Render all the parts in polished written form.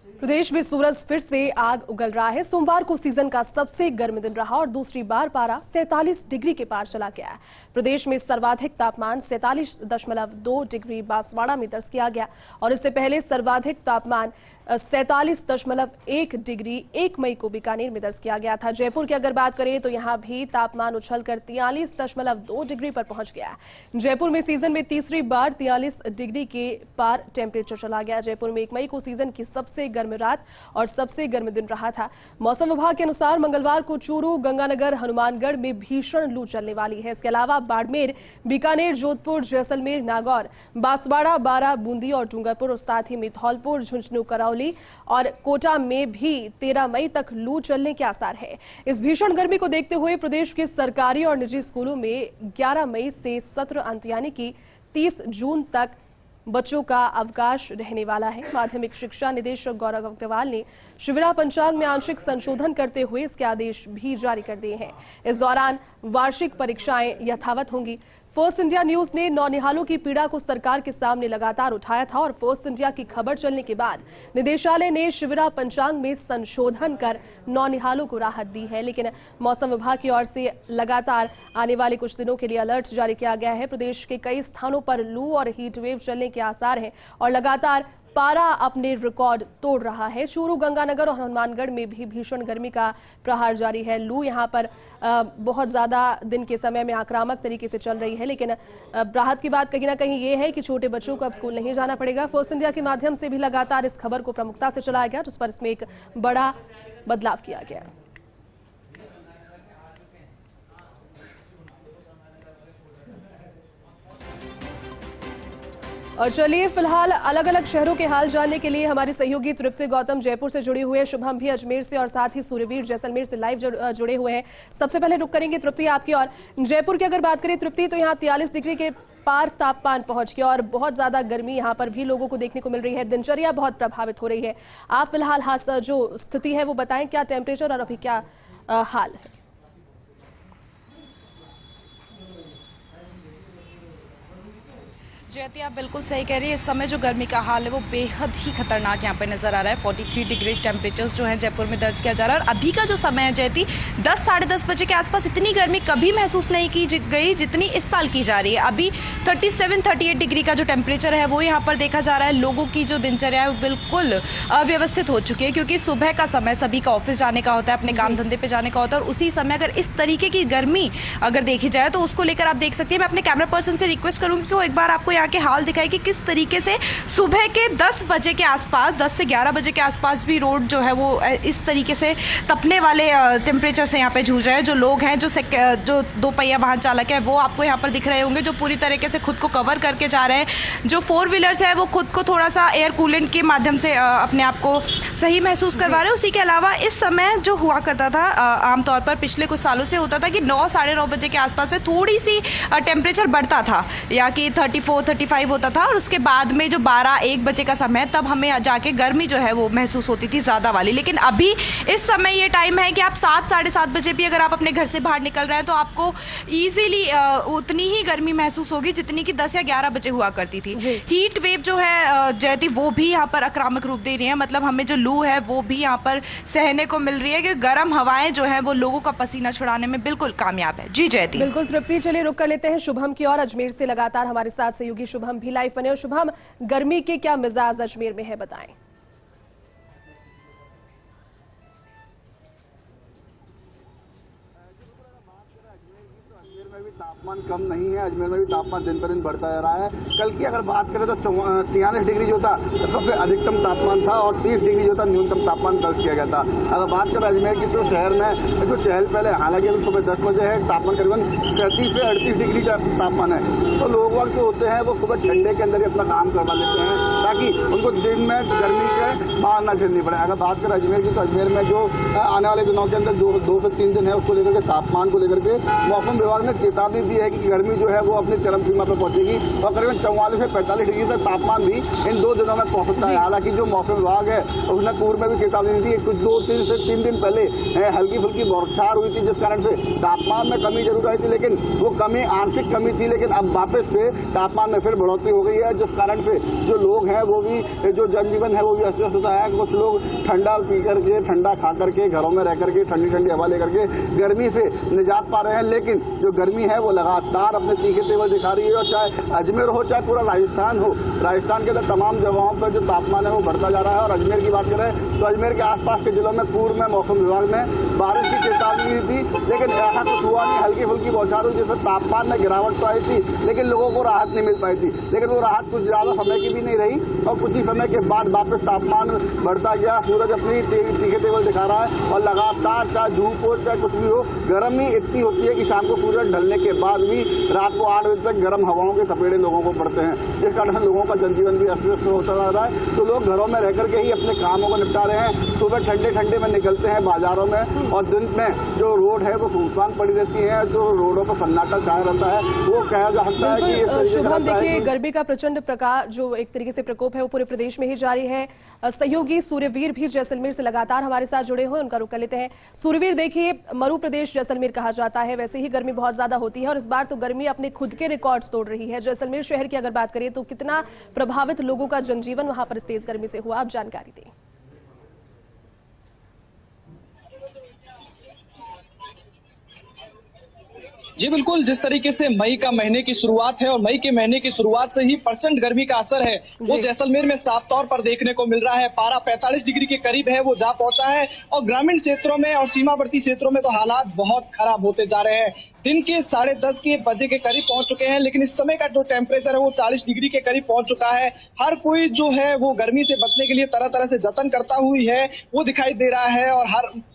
प्रदेश में सूरज फिर से आग उगल रहा है। सोमवार को सीजन का सबसे गर्म दिन रहा और दूसरी बार पारा 47 डिग्री के पार चला गया। प्रदेश में सर्वाधिक तापमान 47.2 डिग्री बांसवाड़ा में दर्ज किया गया और इससे पहले सर्वाधिक तापमान 47.1 डिग्री 1 मई को बीकानेर में दर्ज किया गया था। जयपुर की अगर बात करें तो यहां भी तापमान उछलकर 43.2 डिग्री पर पहुंच गया। जयपुर में सीजन में तीसरी बार 43 डिग्री के पार टेम्परेचर चला गया। जयपुर में 1 मई को सीजन की सबसे गर्म रात और सबसे गर्म दिन रहा था। मौसम विभाग के अनुसार मंगलवार को चूरू, गंगानगर, हनुमानगढ़ में भीषण लू चलने वाली है। इसके अलावा बाड़मेर, बीकानेर, जोधपुर, जैसलमेर, नागौर, बांसवाड़ा, बारा, बूंदी और डूंगरपुर और साथ ही में धौलपुर, झुंझुनू, करौली और कोटा में भी 13 मई तक लू चलने के आसार है। इस भीषण गर्मी को देखते हुए प्रदेश के सरकारी और निजी स्कूलों में 11 मई से सत्र अंत यानी कि 30 जून तक बच्चों का अवकाश रहने वाला है। माध्यमिक शिक्षा निदेशक गौरव अग्रवाल ने शिविरा पंचांग में आंशिक संशोधन करते हुए इसके आदेश भी जारी कर दिए हैं। इस दौरान वार्षिक परीक्षाएं यथावत होंगी। फर्स्ट इंडिया न्यूज ने नौनिहालों की पीड़ा को सरकार के सामने लगातार उठाया था और फर्स्ट इंडिया की खबर चलने के बाद निदेशालय ने शिविरा पंचांग में संशोधन कर नौनिहालों को राहत दी है। लेकिन मौसम विभाग की ओर से लगातार आने वाले कुछ दिनों के लिए अलर्ट जारी किया गया है। प्रदेश के कई स्थानों पर लू और हीट वेव चलने के आसार हैं और लगातार पारा अपने रिकॉर्ड तोड़ रहा है। चूरू, गंगानगर और हनुमानगढ़ में भी भीषण गर्मी का प्रहार जारी है। लू यहां पर बहुत ज्यादा दिन के समय में आक्रामक तरीके से चल रही है। लेकिन राहत की बात कहीं ना कहीं ये है कि छोटे बच्चों को अब स्कूल नहीं जाना पड़ेगा। फर्स्ट इंडिया के माध्यम से भी लगातार इस खबर को प्रमुखता से चलाया गया, जिस पर इसमें एक बड़ा बदलाव किया गया। और चलिए फिलहाल अलग अलग शहरों के हाल जानने के लिए हमारी सहयोगी तृप्ति गौतम जयपुर से जुड़ी हुई है, शुभम भी अजमेर से और साथ ही सूर्यवीर जैसलमेर से लाइव जुड़े हुए हैं। सबसे पहले रुक करेंगे तृप्ति आपकी और जयपुर की अगर बात करें तृप्ति तो यहाँ 43 डिग्री के पार तापमान पहुंच गया और बहुत ज्यादा गर्मी यहाँ पर भी लोगों को देखने को मिल रही है। दिनचर्या बहुत प्रभावित हो रही है। आप फिलहाल जो स्थिति है वो बताएं, क्या टेम्परेचर और अभी क्या हाल है? जयती, आप बिल्कुल सही कह रही है। इस समय जो गर्मी का हाल है वो बेहद ही खतरनाक यहाँ पे नजर आ रहा है। 43 डिग्री टेम्परेचर्स जो है जयपुर में दर्ज किया जा रहा है। और अभी का जो समय है जयती, 10 साढ़े 10 बजे के आसपास इतनी गर्मी कभी महसूस नहीं की गई जितनी इस साल की जा रही है। अभी 37-38 डिग्री का जो टेम्परेचर है वो यहाँ पर देखा जा रहा है। लोगों की जो दिनचर्या है वो बिल्कुल अव्यवस्थित हो चुकी है, क्योंकि सुबह का समय सभी का ऑफिस जाने का होता है, अपने काम धंधे पे जाने का होता है और उसी समय अगर इस तरीके की गर्मी अगर देखी जाए तो उसको लेकर आप देख सकती है। मैं अपने कैमरा पर्सन से रिक्वेस्ट करूंगी कि वो एक बार आपको यहाँ के हाल दिखाई कि किस तरीके से सुबह के 10 बजे के आसपास, 10 से 11 बजे के आसपास भी रोड जो है वो इस तरीके से तपने वाले टेम्परेचर से यहाँ पे जूझ रहे हैं। जो लोग हैं, जो दो पहिया वाहन चालक है वो आपको यहाँ पर दिख रहे होंगे, जो पूरी तरीके से खुद को कवर करके जा रहे हैं। जो 4 व्हीलर्स है वो खुद को थोड़ा सा एयर कूलेंट के माध्यम से अपने आप को सही महसूस करवा रहे हैं। उसी के अलावा इस समय जो हुआ करता था आमतौर पर पिछले कुछ सालों से होता था कि 9 साढ़े 9 बजे के आसपास से थोड़ी सी टेम्परेचर बढ़ता था, या कि 34-35 होता था और उसके बाद में जो 12-1 बजे का समय तब हमें जाके गर्मी जो है वो महसूस होती थी ज़्यादा वाली। लेकिन अभी इस समय ये टाइम है कि आप 7 साढ़े 7 बजे भी अगर आप अपने घर से बाहर निकल रहे हैं तो आपको ईजिली उतनी ही गर्मी महसूस होगी जितनी कि 10 या 11 बजे हुआ करती थी। हीट वेव जो है जयती वो भी यहाँ पर आक्रामक रूप दे रही है। मतलब हमें जो लू है वो भी यहाँ पर सहने को मिल रही है कि गर्म हवाएं जो है वो लोगों का पसीना छुड़ाने में बिल्कुल कामयाब है। जी जयती। बिल्कुल तृप्ति, चलिए रुक कर लेते हैं शुभम की और अजमेर से लगातार हमारे साथ सहयोगी शुभम भी लाइव बने। और शुभम, गर्मी के क्या मिजाज अजमेर में है, बताएं। तापमान कम नहीं है। अजमेर में भी तापमान दिन पर दिन बढ़ता जा रहा है। कल की अगर बात करें तो 43 डिग्री जो था सबसे अधिकतम तापमान था और 30 डिग्री जो था न्यूनतम तापमान दर्ज किया गया था। अगर बात करें अजमेर की तो शहर में जो चहल पहले, हालांकि अभी सुबह 10 बजे है, तापमान करीबन 37 से 38 डिग्री का तापमान है। तो लोग वक्त जो होते हैं वो सुबह ठंडे के अंदर ही अपना काम करवा लेते हैं ताकि उनको दिन में गर्मी से बाहर ना झेलनी पड़े। अगर बात करें अजमेर की तो अजमेर में जो आने वाले दिनों के अंदर 2 से 3 दिन है उसको लेकर के तापमान को लेकर के मौसम विभाग ने चेतावनी दी है कि गर्मी जो है वो अपनी चरम सीमा पर पहुंचेगी और करीबन 44 से 45 डिग्री तक तापमान भी इन 2 दिनों में पहुंच सकता है। हालांकि जो मौसम विभाग है उसने पूर्व में भी चेतावनी दी, कुछ 2-3 दिन पहले हल्की फुल्की बौछार हुई थी, जिस कारण से तापमान में कमी जरूर आई थी, लेकिन वो कमी आंशिक कमी थी। लेकिन अब वापस से तापमान में फिर बढ़ोतरी हो गई है, जिस कारण से जो लोग हैं वो भी, जो जनजीवन है वो भी अस्त व्यस्त होता है। कुछ लोग ठंडा पी करके, ठंडा खा करके, घरों में रह करके ठंडी ठंडी हवा ले करके गर्मी से निजात पा रहे हैं। लेकिन जो गर्मी है वो लगातार अपने तीखे तेवर दिखा रही है, और चाहे अजमेर हो चाहे पूरा राजस्थान हो, राजस्थान के अंदर तमाम जगहों पर जो तापमान है वो बढ़ता जा रहा है। और अजमेर की बात करें तो अजमेर के आसपास के जिलों में पूर्व में मौसम विभाग ने बारिश की चेतावनी दी थी, लेकिन ऐसा कुछ हुआ नहीं। हल्की फुल्की बौछार हुई जिससे तापमान में गिरावट तो आई थी, लेकिन लोगों को राहत नहीं मिल पाई थी। लेकिन वो राहत कुछ ज़्यादा समय की भी नहीं रही और कुछ ही समय के बाद वापस तापमान बढ़ता गया। सूरज अपनी तीखे तेवर दिखा रहा है और लगातार चाहे धूप हो चाहे कुछ भी हो, गर्मी इतनी होती है कि शाम को सूरज ढलने के बाद भी रात को 8 बजे तक गर्म हवाओं के थपेड़े लोगों को पड़ते हैं, जिस कारण लोगों का जनजीवन भी अस्त व्यस्त होता जा रहा है। तो लोग घरों में रह करके ही अपने कामों को निपटा रहे हैं। सुबह ठंडे ठंडे में निकलते हैं बाजारों में और दिन में जो रोड है वो सुनसान पड़ी रहती है, जो रोडों पर सन्नाटा छाया रहता है। वो कहा जा सकता है कि शुभम, देखिए गर्मी का प्रचंड प्रकार जो एक तरीके से प्रकोप है वो पूरे प्रदेश में ही जारी है। सहयोगी सूर्यवीर भी जैसलमेर से लगातार हमारे साथ जुड़े हुए, उनका रुख कर लेते हैं। सूर्यवीर, देखिए मरु प्रदेश जैसलमेर कहा जाता है, वैसे ही गर्मी बहुत ज्यादा होती है और इस बार तो गर्मी अपने खुद के रिकॉर्ड्स तोड़ रही है। जैसलमेर शहर की अगर बात करें तो कितना प्रभावित लोगों का जनजीवन वहां पर इस तेज गर्मी से हुआ, आप जानकारी दें। जी बिल्कुल, जिस तरीके से मई का महीने की शुरुआत है और मई के महीने की शुरुआत से ही प्रचंड गर्मी का असर है वो जैसलमेर में साफ तौर पर देखने को मिल रहा है। पारा 45 डिग्री के करीब है वो जा पहुंचा है और ग्रामीण क्षेत्रों में और सीमावर्ती क्षेत्रों में तो हालात बहुत खराब होते जा रहे हैं। दिन के 10:30 के बजे के करीब पहुंच चुके हैं, लेकिन इस समय का जो टेम्परेचर है वो 40 डिग्री के करीब पहुंच चुका है। हर कोई जो है वो गर्मी से बचने के लिए तरह तरह से जतन करता हुई है वो दिखाई दे रहा है और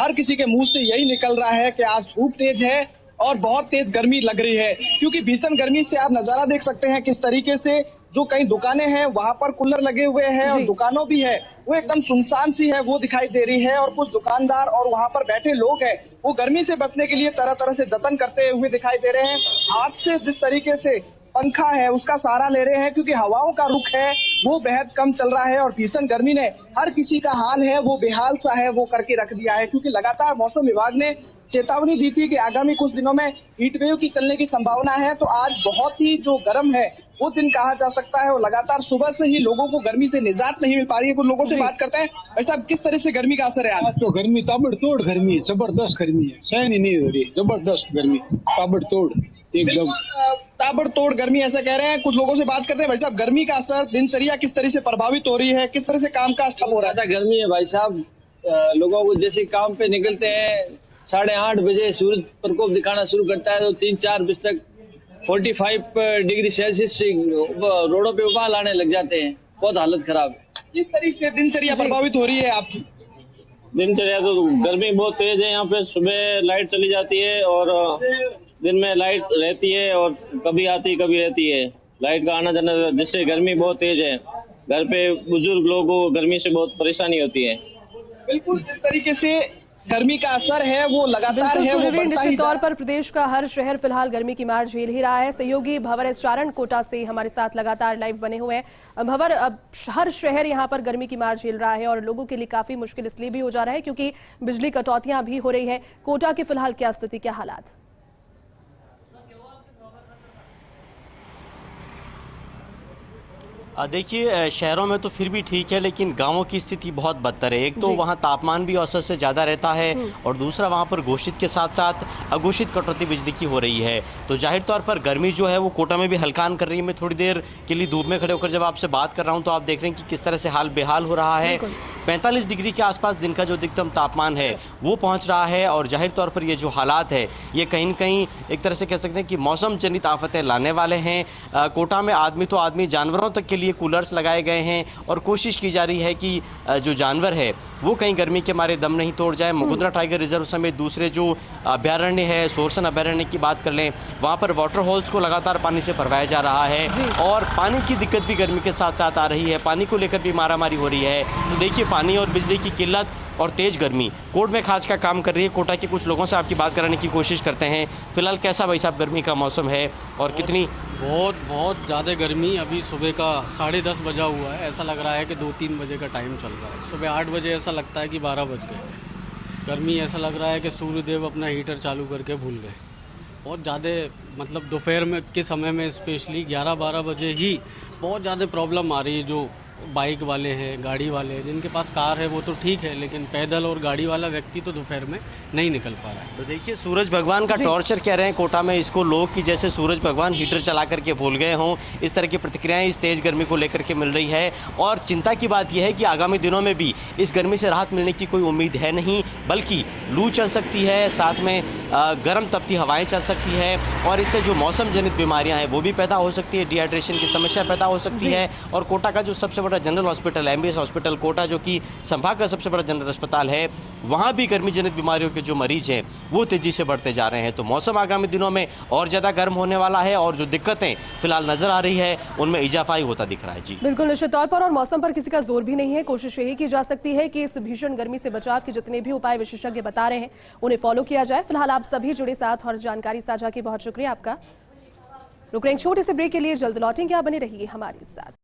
हर किसी के मुंह से यही निकल रहा है कि आज धूप तेज है और बहुत तेज गर्मी लग रही है। क्योंकि भीषण गर्मी से आप नजारा देख सकते हैं किस तरीके से जो कई दुकानें हैं वहां पर कूलर लगे हुए हैं और दुकानों भी है वो एकदम सुनसान सी है वो दिखाई दे रही है। और कुछ दुकानदार और वहां पर बैठे लोग हैं वो गर्मी से बचने के लिए तरह तरह से जतन करते हुए दिखाई दे रहे हैं। हाथ से जिस तरीके से पंखा है उसका सहारा ले रहे हैं क्योंकि हवाओं का रुख है वो बेहद कम चल रहा है और भीषण गर्मी ने हर किसी का हाल है वो बेहाल सा है वो करके रख दिया है। क्योंकि लगातार मौसम विभाग ने चेतावनी दी थी कि आगामी कुछ दिनों में हीट वेव की चलने की संभावना है, तो आज बहुत ही जो गर्म है वो दिन कहा जा सकता है और लगातार सुबह से ही लोगों को गर्मी से निजात नहीं मिल पा रही है। कुछ लोगों से बात करते हैं, ऐसा किस तरह से गर्मी का असर है आज? तो गर्मी ताबड़तोड़ गर्मी है, जबरदस्त गर्मी है, सहन ही नहीं हो रही, जबरदस्त गर्मी ताबड़तोड़ एकदम ताबड़तोड़ गर्मी ऐसा कह रहे हैं। कुछ लोगों से बात करते हैं, भाई साहब गर्मी का असर दिनचर्या किस तरह से प्रभावित हो रही है, किस तरह से काम काज ठप हो रहा है? गर्मी है भाई साहब, लोगों को जैसे काम पे निकलते हैं 8:30 बजे सूरज प्रकोप दिखाना शुरू करता है तो 3-4 बजे तक 45 डिग्री सेल्सियस रोडों पे उबाल आने लग जाते हैं। बहुत हालत खराब है। किस तरह से दिनचर्या प्रभावित हो रही है आपकी? दिनचर्या तो गर्मी बहुत तेज है, यहाँ पे सुबह लाइट चली जाती है और दिन में लाइट रहती है और कभी आती कभी रहती है। लाइट का आना जाना जिससे गर्मी बहुत तेज है। घर पे बुजुर्ग लोगों को गर्मी से बहुत परेशानी होती है। बिल्कुल, जिस तरीके से गर्मी का असर है वो लगातार है। सूर्यवीर, निश्चित तौर पर प्रदेश का हर शहर फिलहाल गर्मी की मार झेल ही रहा है। सहयोगी भंवर एस चारण कोटा से हमारे साथ लगातार लाइव बने हुए हैं। भंवर, अब हर शहर यहाँ पर गर्मी की मार झेल रहा है और लोगों के लिए काफी मुश्किल इसलिए भी हो जा रहा है क्योंकि बिजली कटौतियां भी हो रही है। कोटा की फिलहाल क्या स्थिति, क्या हालात? देखिए शहरों में तो फिर भी ठीक है, लेकिन गांवों की स्थिति बहुत बदतर है। एक तो वहां तापमान भी औसत से ज़्यादा रहता है और दूसरा वहां पर घोषित के साथ साथ अघोषित कटौती बिजली की हो रही है। तो जाहिर तौर पर गर्मी जो है वो कोटा में भी हल्कान कर रही है। मैं थोड़ी देर के लिए धूप में खड़े होकर जब आपसे बात कर रहा हूं तो आप देख रहे हैं कि किस तरह से हाल बेहाल हो रहा है। 45 डिग्री के आसपास दिन का जो अधिकतम तापमान है वो पहुँच रहा है और जाहिर तौर पर ये जो हालात है ये कहीं न कहीं एक तरह से कह सकते हैं कि मौसम जनित आफतें लाने वाले हैं। कोटा में आदमी जानवरों तक के लिए कूलर्स लगाए गए हैं और कोशिश की जा रही है कि जो जानवर है वो कहीं गर्मी के मारे दम नहीं तोड़ जाए। मुगुद्रा टाइगर रिजर्व समेत दूसरे जो अभयारण्य है, सोरसन अभयारण्य की बात कर लें, वहाँ पर वाटर होल्स को लगातार पानी से भरवाया जा रहा है और पानी की दिक्कत भी गर्मी के साथ साथ आ रही है। पानी को लेकर भी मारामारी हो रही है। तो देखिए, पानी और बिजली की किल्लत और तेज गर्मी कोर्ट में खास का काम कर रही है। कोटा के कुछ लोगों से आपकी बात कराने की कोशिश करते हैं। फिलहाल कैसा भाई साहब गर्मी का मौसम है और कितनी? बहुत ज़्यादा गर्मी। अभी सुबह का 10:30 बजा हुआ है। ऐसा लग रहा है कि 2-3 बजे का टाइम चल रहा है। सुबह 8 बजे ऐसा लगता है कि 12 बज गए। गर्मी ऐसा लग रहा है कि सूर्यदेव अपना हीटर चालू करके भूल गए। बहुत ज़्यादा मतलब दोपहर में के समय में स्पेशली 11-12 बजे ही बहुत ज़्यादा प्रॉब्लम आ रही है। जो बाइक वाले हैं, गाड़ी वाले हैं, जिनके पास कार है वो तो ठीक है, लेकिन पैदल और गाड़ी वाला व्यक्ति तो दोपहर में नहीं निकल पा रहा है। तो देखिए, सूरज भगवान का टॉर्चर कह रहे हैं कोटा में इसको लोग कि जैसे सूरज भगवान हीटर चला करके भूल गए हों। इस तरह की प्रतिक्रियाएं इस तेज गर्मी को लेकर के मिल रही है और चिंता की बात यह है कि आगामी दिनों में भी इस गर्मी से राहत मिलने की कोई उम्मीद है नहीं, बल्कि लू चल सकती है, साथ में गर्म तपती हवाएं चल सकती है और इससे जो मौसम जनित बीमारियां हैं वो भी पैदा हो सकती है। डिहाइड्रेशन की समस्या पैदा हो सकती है। और कोटा का जो सबसे बड़ा general hospital MBS hospital Kota, जो कि संभाग का सबसे बड़ा जनरल अस्पताल है, वहाँ भी गर्मी जनित बीमारियों के जो मरीज हैं वो तेजी से बढ़ते जा रहे हैं। तो मौसम आगामी दिनों में और ज़्यादा गर्म होने वाला है और जो दिक्कतें फिलहाल नजर आ रही है उनमें इजाफा ही होता दिख रहा है। जी बिल्कुल, निश्चित तौर पर। और मौसम पर किसी का जोर भी नहीं है। कोशिश यही की जा सकती है कि इस भीषण गर्मी से बचाव के जितने भी उपाय विशेषज्ञ बता रहे हैं उन्हें फॉलो किया जाए। फिलहाल आप सभी जुड़े साथ और जानकारी साझा की बहुत शुक्रिया आपका। रुक रहे हैं छोटे से ब्रेक के लिए, जल्द लौटेंगे। आप बने रहिए हमारे साथ।